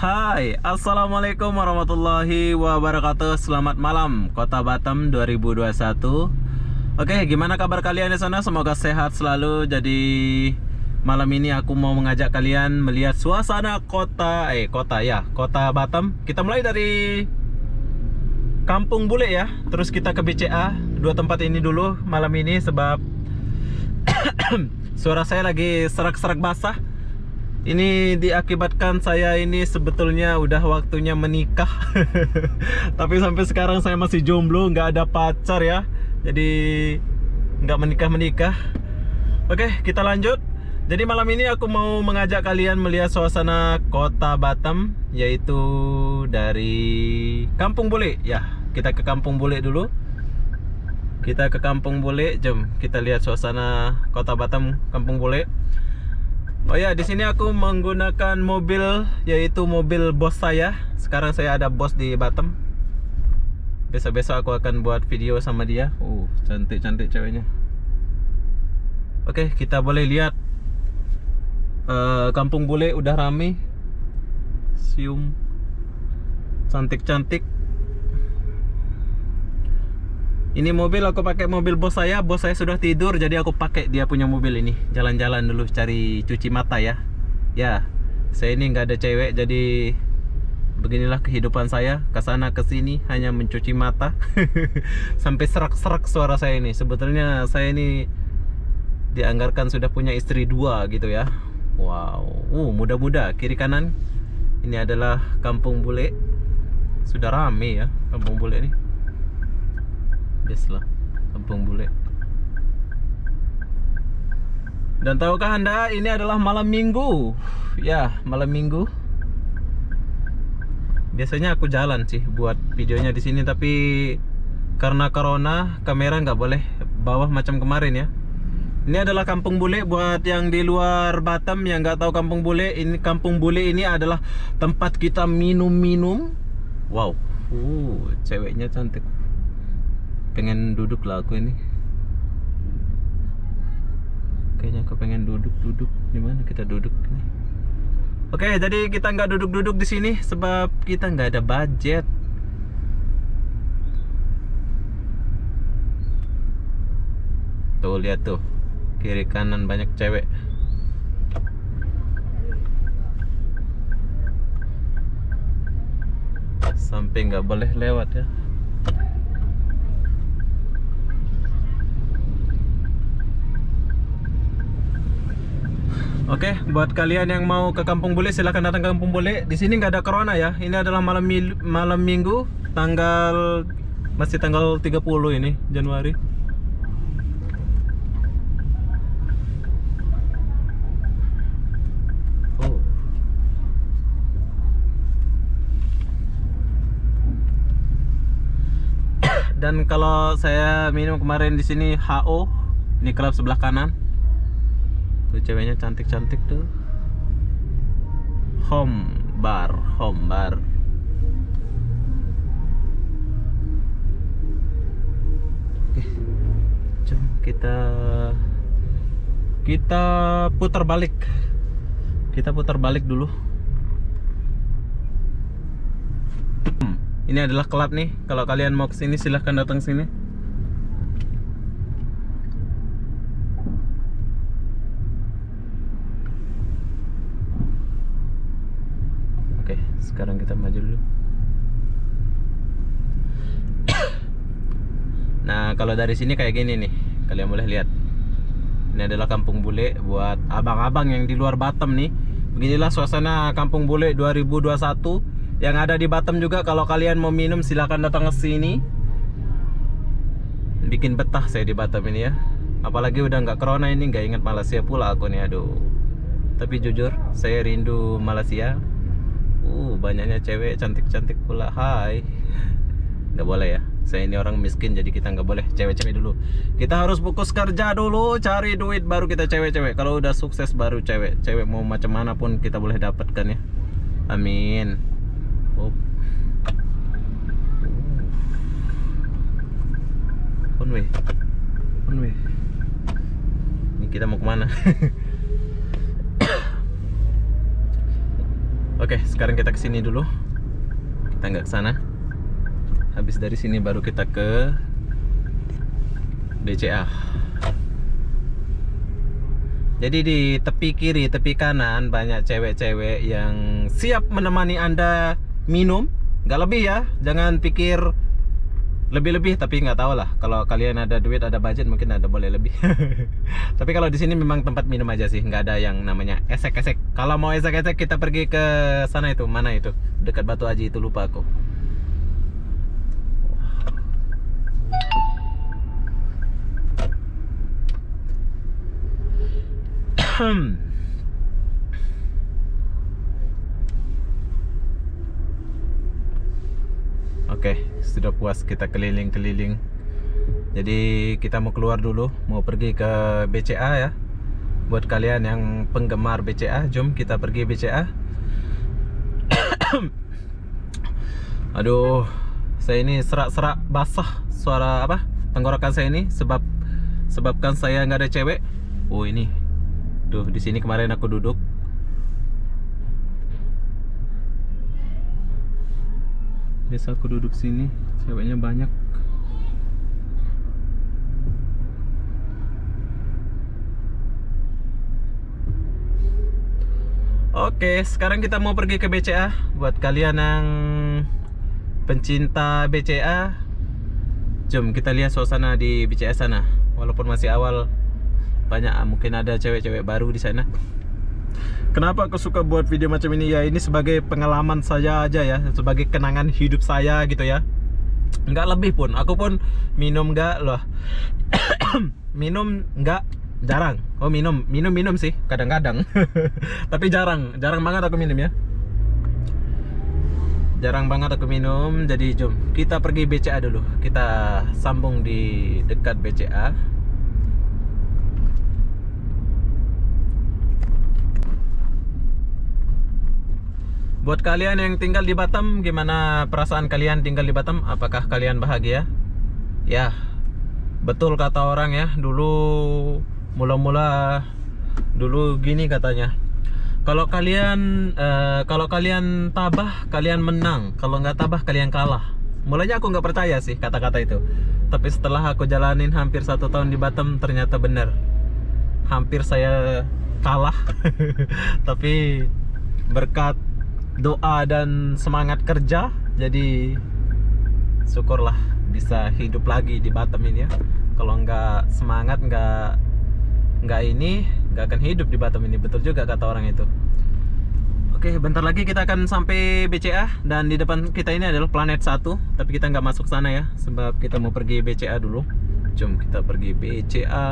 Hai, Assalamualaikum warahmatullahi wabarakatuh. Selamat malam, Kota Batam 2021. Oke, gimana kabar kalian di sana? Semoga sehat selalu. Jadi malam ini aku mau mengajak kalian melihat suasana kota Batam. Kita mulai dari Kampung Bule ya. Terus kita ke BCA. Dua tempat ini dulu malam ini sebab suara saya lagi serak-serak basah. Ini diakibatkan saya ini sebetulnya udah waktunya menikah. Tapi sampai sekarang saya masih jomblo, nggak ada pacar ya. Jadi nggak menikah-menikah. Oke, kita lanjut. Jadi malam ini aku mau mengajak kalian melihat suasana Kota Batam, yaitu dari Kampung Bule. Ya, kita ke Kampung Bule dulu. Kita ke Kampung Bule, jom kita lihat suasana Kota Batam, Kampung Bule. Oh ya, di sini aku menggunakan mobil, yaitu mobil bos saya. Sekarang saya ada bos di Batam. Besok-besok aku akan buat video sama dia. Cantik-cantik ceweknya. Oke, kita boleh lihat Kampung Bule udah rame. Sium cantik-cantik. Ini mobil aku pakai mobil bos saya. Bos saya sudah tidur, jadi aku pakai dia punya mobil ini. Jalan-jalan dulu cari cuci mata ya. Ya, saya ini nggak ada cewek, jadi beginilah kehidupan saya. Kesana kesini hanya mencuci mata. Sampai serak-serak suara saya ini. Sebetulnya saya ini dianggarkan sudah punya istri 2 gitu ya. Wow, muda-muda kiri kanan. Ini adalah Kampung Bule. Sudah rame ya Kampung Bule ini. Lah, Kampung Bule. Dan tahukah Anda, ini adalah malam minggu. Ya, malam minggu. Biasanya aku jalan sih buat videonya di sini, tapi karena corona kamera nggak boleh bawa macam kemarin ya. Ini adalah Kampung Bule. Buat yang di luar Batam yang nggak tahu Kampung Bule, ini Kampung Bule ini adalah tempat kita minum-minum. Wow, ceweknya cantik. Pengen duduk lah aku ini. Kayaknya aku pengen duduk. Gimana kita duduk ini? Oke, jadi kita nggak duduk-duduk di sini sebab kita nggak ada budget. Tuh lihat tuh, kiri kanan banyak cewek. Sampai nggak boleh lewat ya. Oke, buat kalian yang mau ke Kampung Bule silahkan datang ke Kampung Bule. Di sini nggak ada corona ya. Ini adalah malam minggu, masih tanggal 30 ini Januari. Dan kalau saya minum kemarin di sini HO, ini klub sebelah kanan. Tuh ceweknya cantik-cantik tuh. Home bar. Oke, jom kita putar balik. Kita putar balik dulu. Ini adalah klub nih. Kalau kalian mau kesini silahkan datang sini. Sekarang kita maju dulu. Nah, kalau dari sini kayak gini nih, kalian boleh lihat. Ini adalah Kampung Bule. Buat abang-abang yang di luar Batam nih, beginilah suasana Kampung Bule 2021 yang ada di Batam juga. Kalau kalian mau minum silahkan datang ke sini. Bikin betah saya di Batam ini ya. Apalagi udah nggak corona ini, nggak ingat Malaysia pula aku nih, aduh. Tapi jujur saya rindu Malaysia. Banyaknya cewek cantik-cantik pula. Hai. Nggak boleh ya, saya ini orang miskin, jadi kita nggak boleh cewek-cewek dulu. Kita harus fokus kerja dulu, cari duit, baru kita cewek-cewek. Kalau udah sukses baru cewek. Cewek mau macam mana pun kita boleh dapatkan ya. Amin. One way. Ini kita mau kemana? Oke, sekarang kita ke sini dulu. Kita nggak ke sana. Habis dari sini baru kita ke BCA. Jadi di tepi kiri, tepi kanan banyak cewek-cewek yang siap menemani Anda minum. Nggak lebih ya, jangan pikir lebih-lebih, tapi nggak tahu lah. Kalau kalian ada duit, ada budget, mungkin ada boleh lebih. Tapi kalau di sini memang tempat minum aja sih, nggak ada yang namanya esek-esek. Kalau mau esek-esek kita pergi ke sana itu, mana itu? Dekat Batu Haji itu, lupa aku. Oke, sudah puas kita keliling-keliling. Jadi kita mau keluar dulu, mau pergi ke BCA ya. Buat kalian yang penggemar BCA, jom kita pergi BCA. Aduh, saya ini serak-serak basah suara apa? Tenggorokan saya ini sebabkan saya nggak ada cewek. Oh ini, tuh di sini kemarin aku duduk. Biasa aku duduk sini, ceweknya banyak. Oke, sekarang kita mau pergi ke BCA. Buat kalian yang pencinta BCA, jom kita lihat suasana di BCA sana. Walaupun masih awal, banyak mungkin ada cewek-cewek baru di sana. Kenapa aku suka buat video macam ini ya? Ini sebagai pengalaman saya aja ya, sebagai kenangan hidup saya gitu ya. Nggak lebih pun. Aku pun minum nggak loh. Minum nggak jarang. Oh minum sih kadang-kadang. Tapi jarang banget aku minum ya. Jarang banget aku minum. Jadi jom kita pergi BCA dulu. Kita sambung di dekat BCA. Buat kalian yang tinggal di Batam, gimana perasaan kalian tinggal di Batam? Apakah kalian bahagia? Ya, betul kata orang ya. Dulu gini katanya. Kalau kalian tabah, kalian menang. Kalau nggak tabah, kalian kalah. Mulanya aku nggak percaya sih kata-kata itu. Tapi setelah aku jalanin hampir 1 tahun di Batam, ternyata benar. Hampir saya kalah. Tapi berkat doa dan semangat kerja, jadi syukurlah bisa hidup lagi di Batam ini ya. Kalau nggak semangat, nggak akan hidup di Batam ini. Betul juga kata orang itu. Oke, bentar lagi kita akan sampai BCA. Dan di depan kita ini adalah Planet 1. Tapi kita nggak masuk sana ya, sebab kita mau pergi BCA dulu. Jom kita pergi BCA.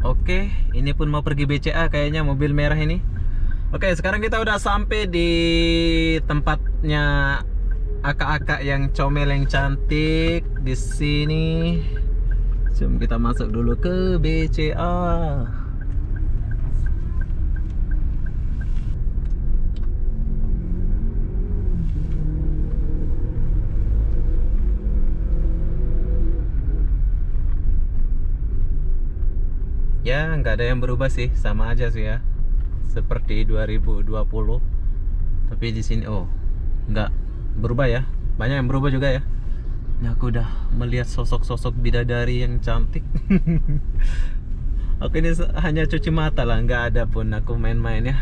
Oke, ini pun mau pergi BCA kayaknya, mobil merah ini. Oke, sekarang kita udah sampai di tempatnya akak-akak yang comel yang cantik di sini. Jom kita masuk dulu ke BCA. Ya, nggak ada yang berubah sih, sama aja sih ya, seperti 2020. Tapi di sini nggak berubah ya, banyak yang berubah juga ya. Ini aku udah melihat sosok-sosok bidadari yang cantik. Aku ini hanya cuci mata lah, nggak ada pun aku main-main ya.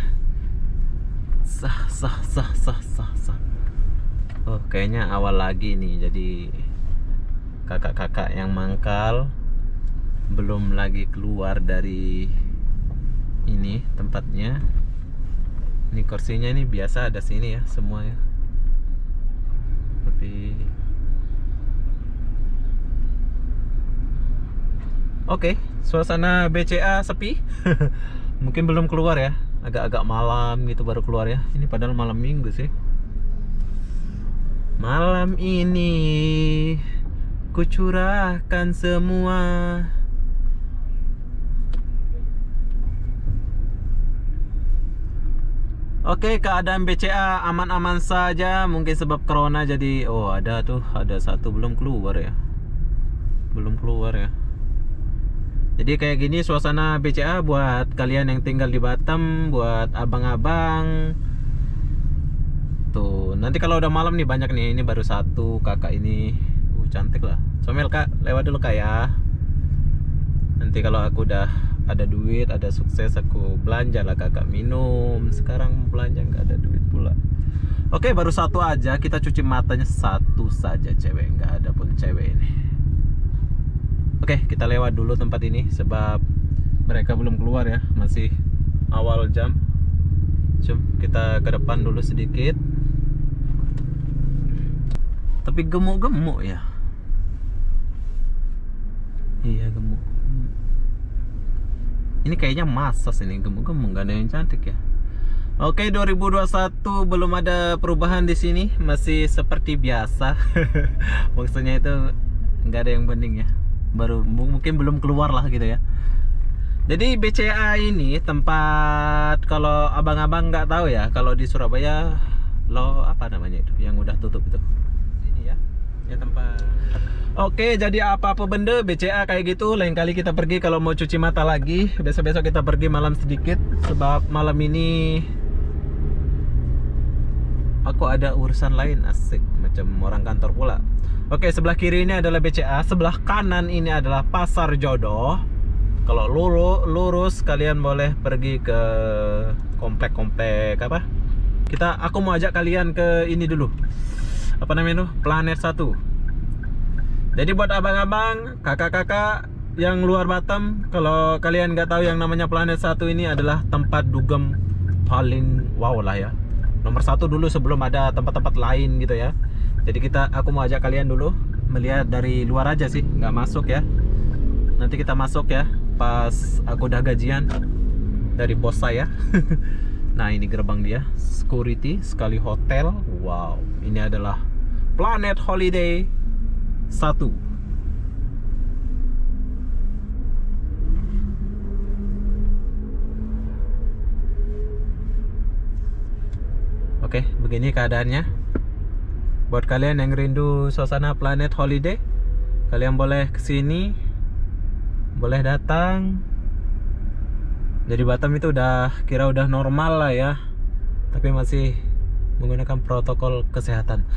Sah. Oh, kayaknya awal lagi nih, jadi kakak-kakak yang mangkal belum lagi keluar dari ini tempatnya. Ini kursinya ini biasa ada sini ya semuanya. Tapi oke, suasana BCA sepi. Mungkin belum keluar ya, agak-agak malam gitu baru keluar ya. Ini padahal malam minggu sih. Malam ini kucurahkan semua. Oke, keadaan BCA aman-aman saja. Mungkin sebab corona jadi ada satu belum keluar ya. Jadi kayak gini suasana BCA buat kalian yang tinggal di Batam, buat abang-abang. Tuh, nanti kalau udah malam nih banyak nih. Ini baru satu kakak ini. Cantik lah. Somel kak, lewat dulu kak ya. Nanti kalau aku udah ada duit, ada sukses, aku belanja lah kakak minum. Sekarang belanja nggak ada duit pula. Oke, baru satu aja. Kita cuci matanya satu saja cewek. Nggak ada pun cewek ini. Oke, kita lewat dulu tempat ini sebab mereka belum keluar ya, masih awal jam. Cuma kita ke depan dulu sedikit. Tapi gemuk-gemuk ya. Iya, gemuk. Ini kayaknya masas ini, gemuk-gemuk, nggak ada yang cantik ya. Oke, 2021 belum ada perubahan di sini, masih seperti biasa. Maksudnya itu nggak ada yang bening ya. Baru mungkin belum keluar lah gitu ya. Jadi BCA ini tempat, kalau abang-abang nggak tahu ya, kalau di Surabaya lo apa namanya itu yang udah tutup itu. Sini ya. Ya tempat. Oke, jadi apa-apa benda BCA kayak gitu. Lain kali kita pergi kalau mau cuci mata lagi. Besok-besok kita pergi malam sedikit sebab malam ini aku ada urusan lain, asik macam orang kantor pula. Oke, sebelah kiri ini adalah BCA, sebelah kanan ini adalah Pasar Jodoh. Kalau lurus kalian boleh pergi ke komplek-komplek apa? Aku mau ajak kalian ke ini dulu. Apa namanya tuh? Planet 1. Jadi buat abang-abang, kakak-kakak yang luar Batam, kalau kalian nggak tahu yang namanya Planet 1 ini adalah tempat dugem paling wow lah ya. Nomor 1 dulu sebelum ada tempat-tempat lain gitu ya. Jadi aku mau ajak kalian dulu melihat dari luar aja sih, nggak masuk ya. Nanti kita masuk ya pas aku udah gajian dari bos saya. Nah, ini gerbang dia, security sekali hotel. Wow, ini adalah Planet Holiday 1. Oke, begini keadaannya. Buat kalian yang rindu suasana Planet Holiday, kalian boleh kesini, boleh datang. Jadi Batam itu udah normal lah ya, tapi masih menggunakan protokol kesehatan.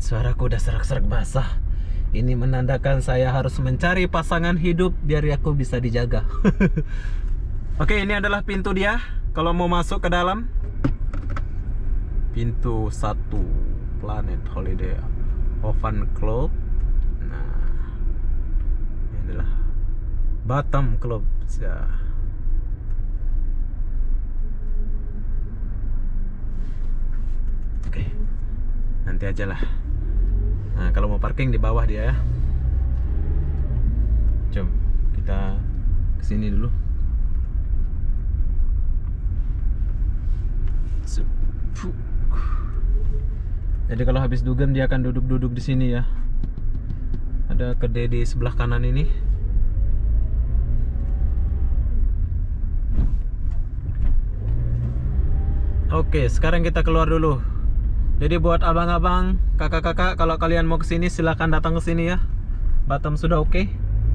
Suaraku udah serak-serak basah. Ini menandakan saya harus mencari pasangan hidup biar aku bisa dijaga. Oke, ini adalah pintu dia. Kalau mau masuk ke dalam, pintu 1 Planet Holiday Ovan Club. Nah, ini adalah Batam Club ya. Oke, nanti aja lah. Nah, kalau mau parking di bawah dia ya. Jom kita kesini dulu. Jadi kalau habis dugem dia akan duduk-duduk di sini ya. Ada kedai di sebelah kanan ini. Oke, sekarang kita keluar dulu. Jadi buat abang-abang, kakak-kakak, kalau kalian mau kesini silahkan datang ke sini ya. Batam sudah oke.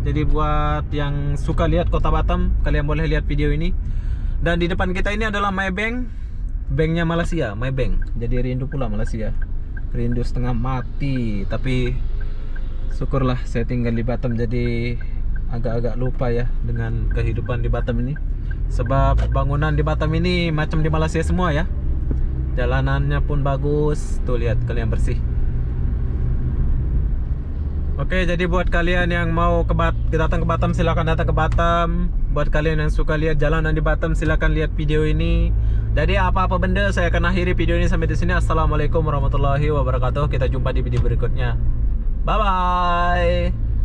Jadi buat yang suka lihat kota Batam, kalian boleh lihat video ini. Dan di depan kita ini adalah Maybank, banknya Malaysia, Maybank. Jadi rindu pula Malaysia. Rindu setengah mati, tapi syukurlah saya tinggal di Batam, jadi agak-agak lupa ya dengan kehidupan di Batam ini. Sebab bangunan di Batam ini macam di Malaysia semua ya. Jalanannya pun bagus, tuh lihat kalian bersih. Oke, jadi buat kalian yang mau datang ke Batam, silakan datang ke Batam. Buat kalian yang suka lihat jalanan di Batam, silakan lihat video ini. Jadi apa-apa benda, saya akan akhiri video ini sampai di sini. Assalamualaikum warahmatullahi wabarakatuh. Kita jumpa di video berikutnya. Bye bye.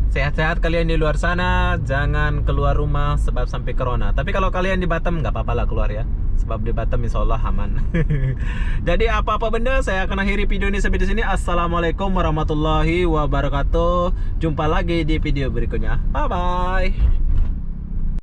Sehat-sehat kalian di luar sana. Jangan keluar rumah sebab sampai corona. Tapi kalau kalian di Batam nggak apa-apa lah keluar ya. Sebab di Batam insya Allah aman. Jadi apa-apa benda, saya akan akhiri video ini sampai di sini. Assalamualaikum warahmatullahi wabarakatuh. Jumpa lagi di video berikutnya. Bye bye.